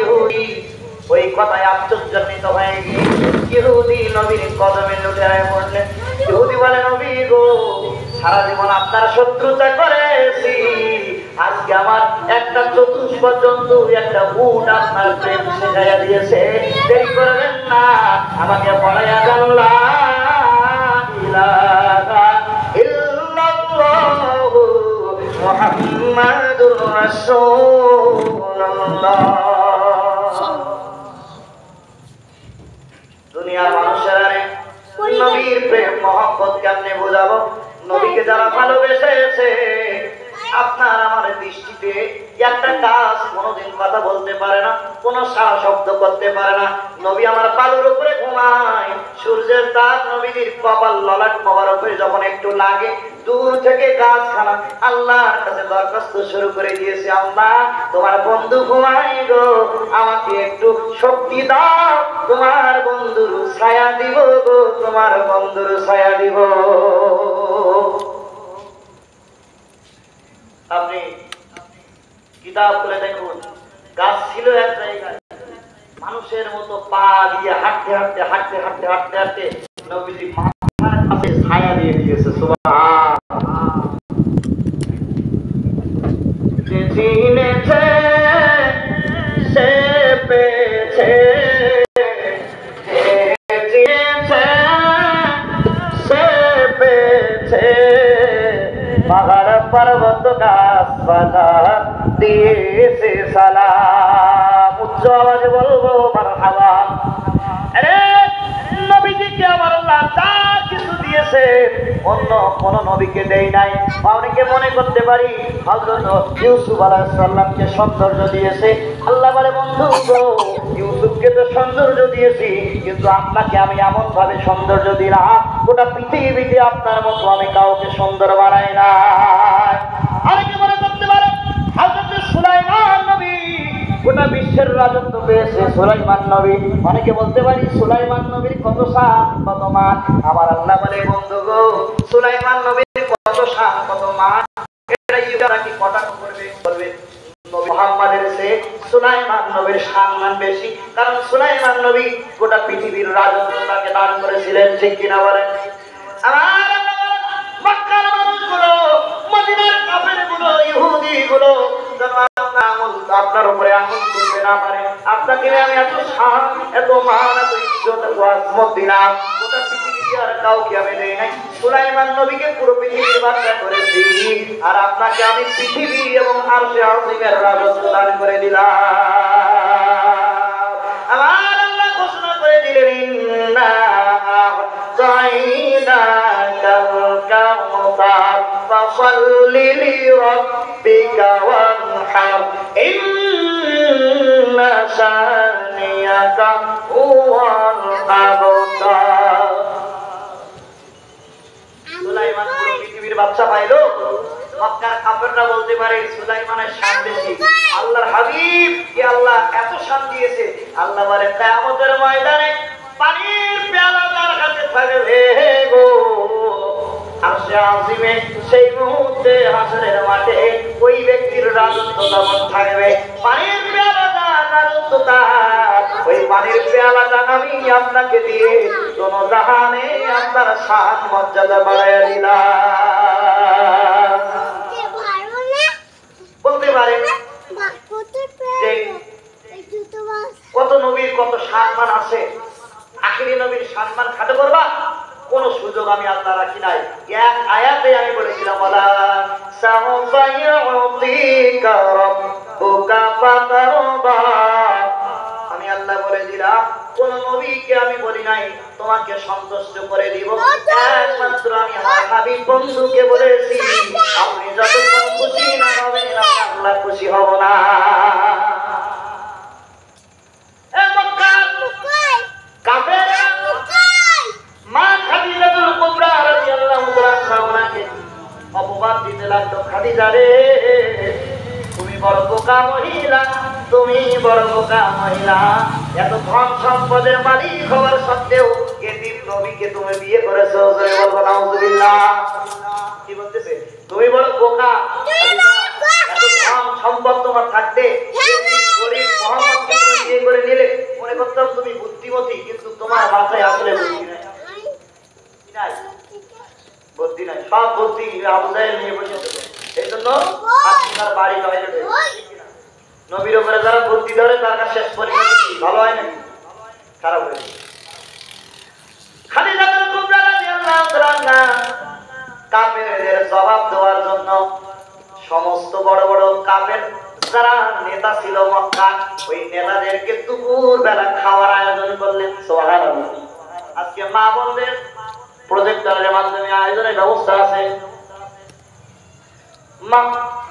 ইহুদি ওই কথায় আশ্চর্যান্বিত হয়ে গিয়ে ইহুদি নবীর কদমে লুটে পড়লেন। ইহুদি বলে, নবী গো, সারা জীবন আপনার শত্রুতা করেছি, আজকে আমার একটা চতুষ্প জন্তু, একটা উট আপনার প্রেম শেখাইয়া দিয়েছে, দেরি করবেন না, আমাকে পড়াইয়া জানলা ইলাহা ইল্লাল্লাহু মুহাম্মাদুর রাসূলুল্লাহ। দুনিয়ার মানুষেরা নবীর প্রেম মহব্বত কেমনে বোঝাবো? নবীকে যারা ভালোবেসেছে, আপনার আমার দৃষ্টিতে একটা গাছ কোনোদিন কথা বলতে পারে না, কোনো সারা শব্দ করতে পারে না। নবী আমার পালুর উপরে ঘুমায়, সূর্যের তাপ নবীর কপাল ললাট মোবারক হয়ে যখন একটু লাগে, দূর থেকে গাছখানা আল্লাহর কাছে দরখাস্ত শুরু করে দিয়েছে, আল্লাহ তোমার বন্ধু ঘুমাই গো, আমাকে একটু শক্তি দাও, তোমার বন্ধুর ছায়া দিব গো, তোমার বন্ধুর ছায়া দিব। আপনি কিতাব খুলে দেখুন, গাছ ছিল এক জায়গায়, মানুষের মতো পা দিয়ে হাঁটতে হাঁটতে হাঁটতে হাঁটতে হাঁটতে হাঁটতে নবীজি মাথার কাছে ছায়া দিয়ে দিয়েছে। সুবহানাল্লাহ। যে চিনেছে সে পেয়েছে, যে চিনেছে সে পেয়েছে, পাহাড় পর্বত গাছপালা দিয়েছে সালাম। উচ্চ আওয়াজে বলবো মারহাবা। আরে নবীজিকে আমার আল্লাহ যা কিছু দিয়েছে অন্য কোন নবীকে দেই নাই। অনেকে মনে করতে পারি হযরত ইউসুফ আলাইহিস সালামকে সৌন্দর্য দিয়েছে, আল্লাহ বলে বন্ধু গো, ইউসুফকে তো সৌন্দর্য দিয়েছি, কিন্তু আপনাকে আমি এমন ভাবে সৌন্দর্য দিলাম, গোটা পৃথিবীতে আপনার মতো আমি কাউকে সুন্দর বানাই না। অনেকে মনে করতে পারে হযরত সুলাইমান নবী গোটা বিশ্বের রাজত্ব পেয়েছে সুলাইমান নবী। অনেকে বলতে পারি সুলাইমান নবীর কত শান কত মান। আমার আল্লাহ বলে বন্ধু গো, সুলাইমান নবীর কত শান কত মান, এটা ইউরা কি কটাক্ষ করবে? বলবে নবী মুহাম্মাদের চেয়ে সুলাইমান নবীর সম্মান বেশি, কারণ সুলাইমান নবী গোটা পৃথিবীর রাজত্ব তাকে দান করেছিলেন, ঠিক কিনা বলেন? আমার মক্কার মানুষগুলো, মদিনার কাফেরগুলো, ইহুদিগুলো আপনার উপরে আঙুল তুলতে না পারে, আপনাকে আমি এত শান এত মান এত ইজ্জত এত আজমত দিলাম, গোটা পৃথিবীতে আর কাউকে আমি দেই নাই। সুলাইমান নবীকে পুরো পৃথিবীর বাদশা করেছি, আর আপনাকে আমি পৃথিবী এবং আরশে আজিমের রাজত্ব দান করে দিলাম। আমার আল্লাহ ঘোষণা করে দিলেন, ইন্না আ'তাইনাকাল কাউসার ফাসাল্লি লিরাব্বিকা ওয়ানহার ইন্না শানিয়াকা হুয়াল আবতার। সুলাইমান পুরো পৃথিবীর বাদশা পাইলো। মক্কার কাফেররা বলতে পারে সুলাইমানের শান বেশি, আল্লাহর হাবিব কে আল্লাহ এত শান দিয়েছে। আল্লাহ বলে কিয়ামতের ময়দানে পানির পেয়ালা যার কাছে থাকবে গো আরশে আজিমে, সেই মুহূর্তে হাসরের মাঠে ওই ব্যক্তির রাজত্ব তখন থাকবে। পানির পেয়ালা যার রাজত্ব তার, ওই পানির পেয়ালাটা আমি আপনাকে দিয়ে কোন জাহানে আপনার শান মর্যাদা বাড়াইয়া দিলাম। বলতে পারে কত নবীর কত সম্মান আছে, আখিরি নবীর সম্মান খাটো করবা কোন সুযোগ আমি আল্লাহ রাখি নাই। এক আয়াতে আমি বলেছিলাম ওয়ালা সাউফা ইউতিকা রাব্বুকা ফাতারদা, আমি আল্লাহ বলে দিলাম কোন নবীকে আমি বলি নাই তোমাকে সন্তুষ্ট করে দিব, একমাত্র আমি আমার হাবিব বন্ধুকে বলেছি আপনি যতক্ষণ খুশি না হবেন আল্লাহ খুশি হব না। মা খাদিজাতুল কুবরা রাদিয়াল্লাহু তাআলা ওনাকে অপবাদ দিতে লাগলো, খাদিজা রে তুমি বড় বোকা মহিলা, তুমি বড় বোকা মহিলা, এত ধন সম্পদের মালিক হওয়ার সত্ত্বেও এতিম নবীকে তুমি বিয়ে করেছো। বলবো নাউজুবিল্লাহ। কি বলতেছে? তুমি বড় বোকা, এত ধন সম্পদ তোমার থাকতে এতিম গরিব মুহাম্মদকে তুমি আবু জাহেল নিয়ে বসেছে। এই জন্য তার বাড়ি টয়লেটে। নবীর উপরে যারা বুদ্ধি ধরে তার কাছে শেষ পরিণতি ভালো হয় নাকি খারাপ হয়? খাদিজাতুল কুবরা রাদিয়াল্লাহু তাআলা কাফেরদের জবাব দেওয়ার জন্য সমস্ত বড় বড় কাফের যারা নেতা ছিল মক্কা, ওই নেতাদেরকে দুপুর বেলা খাওয়ার আয়োজন করলেন। সুবহানাল্লাহ। আজকে মা বোনদের প্রজেক্টরের মাধ্যমে আয়োজনের ব্যবস্থা আছে। মা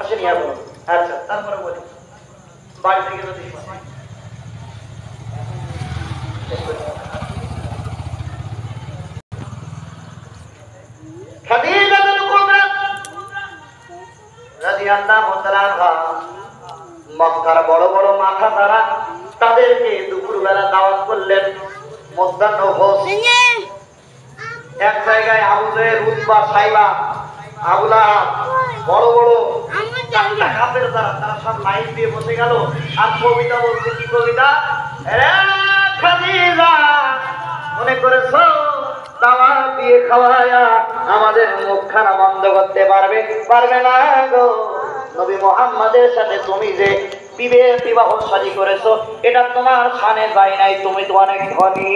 আসে নিয়ে বলুন। আচ্ছা, তারপরে বলি বাড়ি থেকে যদি খাদিজাতুল কুবরা রাদিয়াল্লাহু তাআলা মক্কার বড় বড় মাথা তারা তাদেরকে দুপুরবেলা দাওয়াত করলেন। মধ্যাহ্ন ভোজ এক জায়গায় আবু জাহেল, উতবা, সাইবা, আবু লাহাব বড় বড় চারটা কাফের তারা সব লাইন দিয়ে বসে গেল। আর কবিতা বলছে, কি কবিতা? খাদিজা মনে করেছো দাওয়াত দিয়ে খাওয়ায়া আমাদের মুখখানা বন্ধ করতে পারবে? পারবে না গো। নবী মুহাম্মাদের সাথে তুমি যে বিবাহ শাদী করেছো এটা তোমার শানে যায় নাই। তুমি তো অনেক ধনী,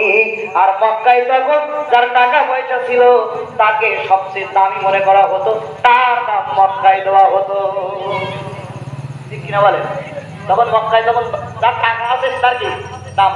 আর মক্কায় তখন যার টাকা পয়সা ছিল তাকে সবচেয়ে দামি মনে করা হতো, তার নাম মক্কায় দেওয়া হতো। ঠিক কিনা বলেন? তখন মক্কায় যখন যার টাকা আছে তার কি দাম